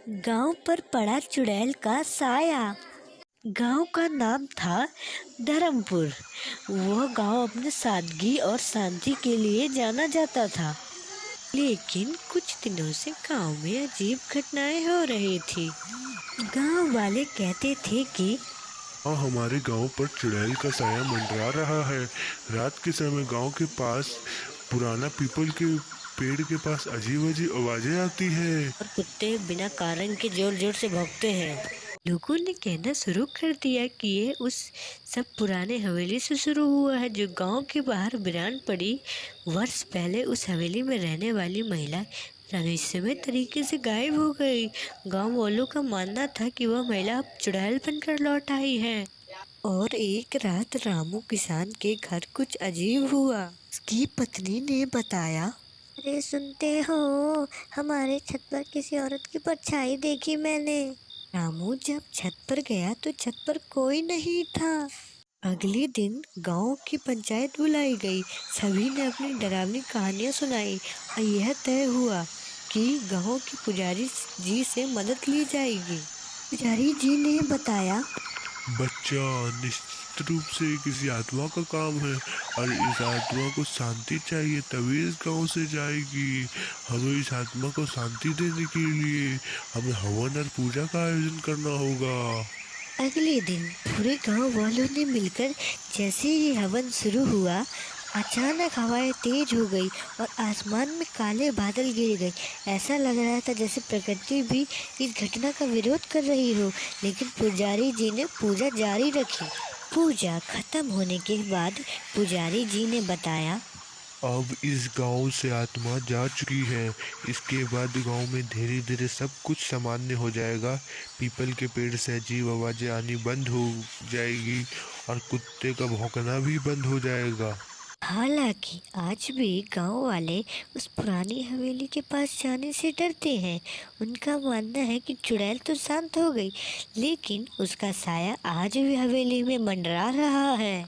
गांव पर पड़ा चुड़ैल का साया। गांव का नाम था धर्मपुर। वह गांव अपने सादगी और शांति के लिए जाना जाता था। लेकिन कुछ दिनों से गांव में अजीब घटनाएं हो रही थी। गांव वाले कहते थे कि हाँ, हमारे गांव पर चुड़ैल का साया मंडरा रहा है। रात के समय गांव के पास पुराना पीपल के पेड़ के पास अजीब अजीब आवाजें आती है। और कुत्ते बिना कारण के जोर जोर से भौंकते हैं। लोगों ने कहना शुरू कर दिया कि ये उस सब पुराने हवेली से शुरू हुआ है जो गांव के बाहर वीरान पड़ी। वर्ष पहले उस हवेली में रहने वाली महिला रहस्यमय तरीके से गायब हो गई। गांव वालों का मानना था कि वह महिला अब चुड़ैल बनकर लौट आई है। और एक रात रामू किसान के घर कुछ अजीब हुआ। उसकी पत्नी ने बताया, अरे सुनते हो, हमारे छत पर किसी औरत की परछाई देखी मैंने। रामू जब छत पर गया तो छत पर कोई नहीं था। अगले दिन गांव की पंचायत बुलाई गई। सभी ने अपनी डरावनी कहानियां सुनाई और यह तय हुआ कि गांव के पुजारी जी से मदद ली जाएगी। पुजारी जी ने बताया, बच्चा, निश्चित रूप से किसी आत्मा का काम है और इस आत्मा को शांति चाहिए, तभी इस गांव से जाएगी। हमें इस आत्मा को शांति देने के लिए हमें हवन और पूजा का आयोजन करना होगा। अगले दिन पूरे गांव वालों ने मिलकर जैसे ही हवन शुरू हुआ, अचानक हवाएं तेज हो गई और आसमान में काले बादल गिर गए। ऐसा लग रहा था जैसे प्रकृति भी इस घटना का विरोध कर रही हो। लेकिन पुजारी जी ने पूजा जारी रखी। पूजा खत्म होने के बाद पुजारी जी ने बताया, अब इस गांव से आत्मा जा चुकी है। इसके बाद गांव में धीरे धीरे सब कुछ सामान्य हो जाएगा। पीपल के पेड़ से अजीब आवाजें आनी बंद हो जाएगी और कुत्ते का भौंकना भी बंद हो जाएगा। हालांकि आज भी गांव वाले उस पुरानी हवेली के पास जाने से डरते हैं। उनका मानना है कि चुड़ैल तो शांत हो गई, लेकिन उसका साया आज भी हवेली में मंडरा रहा है।